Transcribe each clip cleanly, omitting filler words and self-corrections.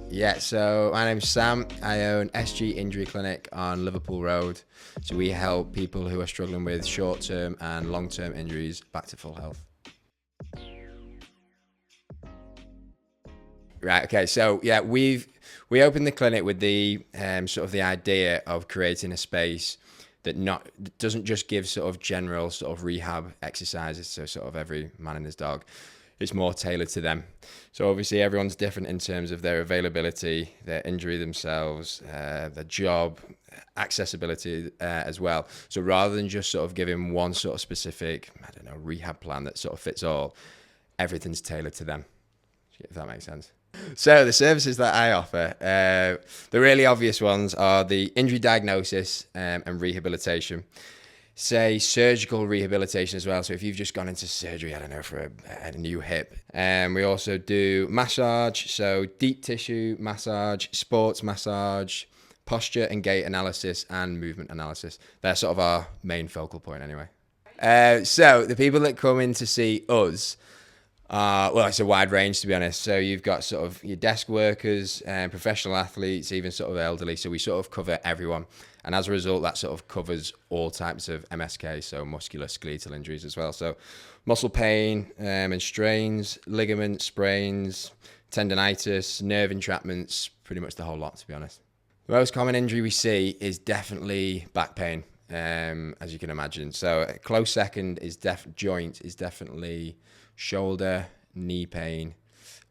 Yeah, so my name's Sam. I own SG Injury Clinic on Liverpool Road. So we help people who are struggling with short-term and long-term injuries back to full health. Right. Okay. So yeah, we opened the clinic with the sort of the idea of creating a space that doesn't just give sort of general sort of rehab exercises to sort of every man and his dog. It's more tailored to them. So obviously everyone's different in terms of their availability, their injury themselves, their job, accessibility as well. So rather than just sort of giving one sort of specific, I don't know, rehab plan that sort of fits all, everything's tailored to them. If that makes sense. So the services that I offer, the really obvious ones are the injury diagnosis and rehabilitation. Say surgical rehabilitation as well. So if you've just gone into surgery, I don't know, for a new hip. We also do massage, so deep tissue massage, sports massage, posture and gait analysis, and movement analysis. They're sort of our main focal point anyway. So the people that come in to see us, well, it's a wide range, to be honest. So you've got sort of your desk workers, professional athletes, even sort of elderly. So we sort of cover everyone. And as a result, that sort of covers all types of MSK, so musculoskeletal injuries as well. So muscle pain and strains, ligament sprains, tendonitis, nerve entrapments, pretty much the whole lot, to be honest. The most common injury we see is definitely back pain, as you can imagine. So a close second is joint is definitely shoulder, knee pain,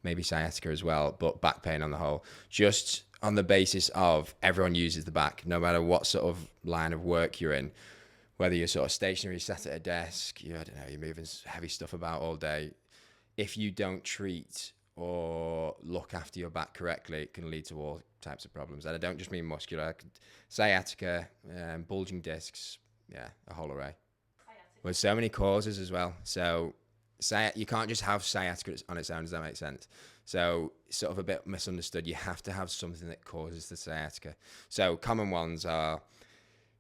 maybe sciatica as well, but back pain on the whole. Just on the basis of everyone uses the back, no matter what sort of line of work you're in, whether you're sort of stationary, sat at a desk, I don't know, you're moving heavy stuff about all day. If you don't treat or look after your back correctly, it can lead to all types of problems. And I don't just mean muscular, sciatica, bulging discs, yeah, a whole array. There's so many causes as well. So you can't just have sciatica on its own. Does that make sense? So sort of a bit misunderstood. You have to have something that causes the sciatica. So common ones are,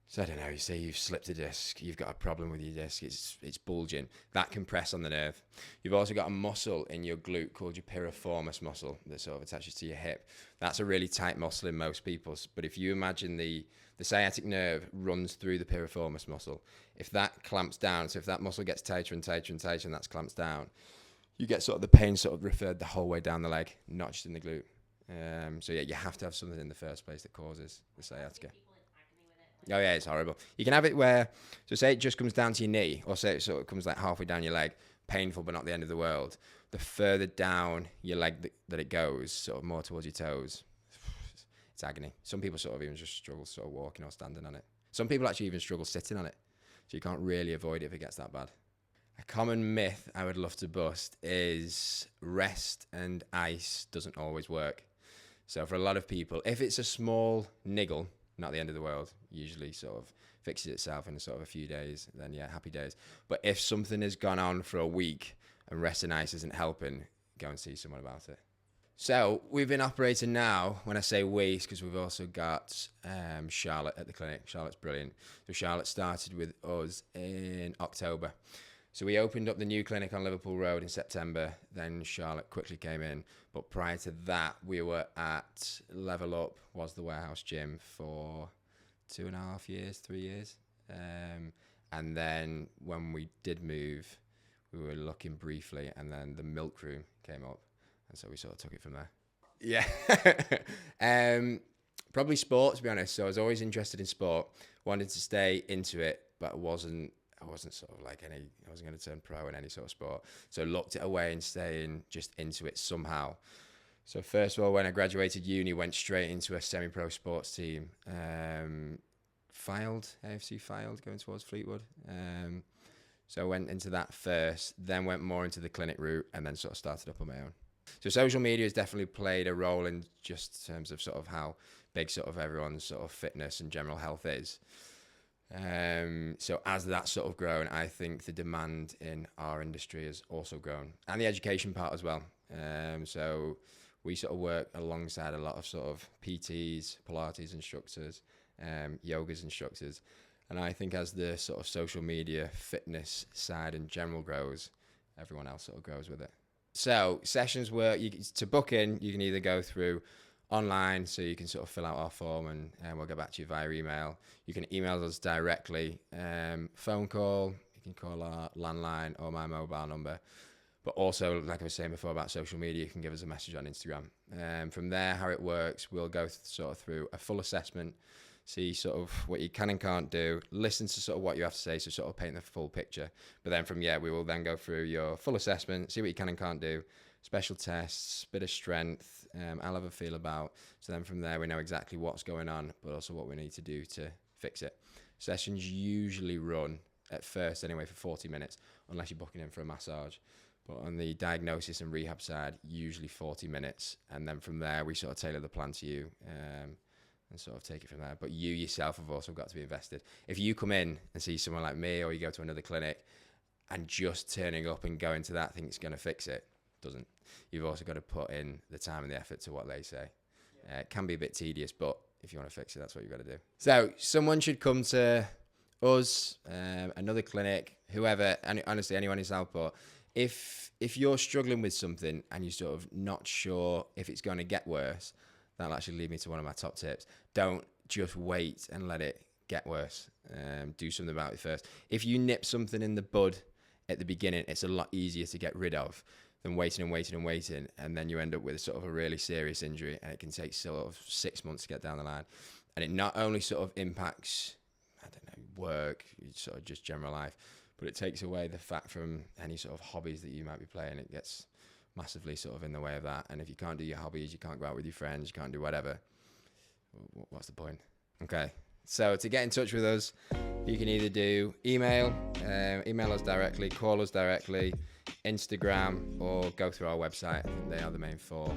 so I don't know, you say you've slipped a disc, you've got a problem with your disc, it's bulging. That can press on the nerve. You've also got a muscle in your glute called your piriformis muscle that sort of attaches to your hip. That's a really tight muscle in most people. But if you imagine the sciatic nerve runs through the piriformis muscle. If that clamps down, so if that muscle gets tighter and tighter and tighter and that clamps down, you get sort of the pain sort of referred the whole way down the leg, not just in the glute. So yeah, you have to have something in the first place that causes the sciatica. Oh yeah, it's horrible. You can have it where, so say it just comes down to your knee, or say it sort of comes like halfway down your leg, painful but not the end of the world. The further down your leg that it goes, sort of more towards your toes, it's agony. Some people sort of even just struggle sort of walking or standing on it. Some people actually even struggle sitting on it. So you can't really avoid it if it gets that bad. A common myth I would love to bust is rest and ice doesn't always work. So for a lot of people, if it's a small niggle, not the end of the world, usually sort of fixes itself in sort of a few days, then yeah, happy days. But if something has gone on for a week and rest and ice isn't helping, go and see someone about it. So we've been operating now, when I say we, it's because we've also got Charlotte at the clinic. Charlotte's brilliant. So Charlotte started with us in October. So we opened up the new clinic on Liverpool Road in September. Then Charlotte quickly came in. But prior to that, we were at Level Up, was the warehouse gym, for 2.5 years, 3 years. And then when we did move, we were looking briefly, and then the milk room came up. And so we sort of took it from there. Yeah. Probably sport, to be honest. So I was always interested in sport, wanted to stay into it, but I wasn't sort of like I wasn't going to turn pro in any sort of sport. So locked it away and staying just into it somehow. So first of all, when I graduated uni, went straight into a semi-pro sports team. AFC filed, going towards Fleetwood. So I went into that first, then went more into the clinic route, and then sort of started up on my own. So social media has definitely played a role in just terms of sort of how big sort of everyone's sort of fitness and general health is. So as that's sort of grown, I think the demand in our industry has also grown, and the education part as well. So we sort of work alongside a lot of sort of PTs, Pilates instructors, yoga's instructors. And I think as the sort of social media fitness side in general grows, everyone else sort of grows with it. So sessions to book in, you can either go through online, so you can sort of fill out our form and we'll get back to you via email. You can email us directly, phone call, you can call our landline or my mobile number. But also, like I was saying before about social media, you can give us a message on Instagram. From there, how it works, we'll go sort of through a full assessment, see sort of what you can and can't do, listen to sort of what you have to say, so sort of paint the full picture. But then from we will then go through your full assessment, see what you can and can't do, special tests, bit of strength, I'll have a feel about. So then from there, we know exactly what's going on, but also what we need to do to fix it. Sessions usually run, at first anyway, for 40 minutes, unless you're booking in for a massage. But on the diagnosis and rehab side, usually 40 minutes. And then from there, we sort of tailor the plan to you and sort of take it from there. But you yourself have also got to be invested. If you come in and see someone like me, or you go to another clinic, and just turning up and going to that think it's going to fix it, doesn't. You've also got to put in the time and the effort to what they say. It can be a bit tedious, but if you want to fix it, that's what you've got to do. So someone should come to us, another clinic, whoever, and honestly, anyone in Southport. If you're struggling with something and you're sort of not sure if it's going to get worse, that'll actually lead me to one of my top tips. Don't just wait and let it get worse. Do something about it first. If you nip something in the bud at the beginning, it's a lot easier to get rid of than waiting and waiting and waiting, and then you end up with sort of a really serious injury, and it can take sort of 6 months to get down the line. And it not only sort of impacts, I don't know, work, sort of just general life, but it takes away the fact from any sort of hobbies that you might be playing. It gets massively sort of in the way of that. And if you can't do your hobbies, you can't go out with your friends, you can't do whatever, what's the point? Okay, so to get in touch with us, you can either do email us directly, call us directly, Instagram, or go through our website. I think they are the main four.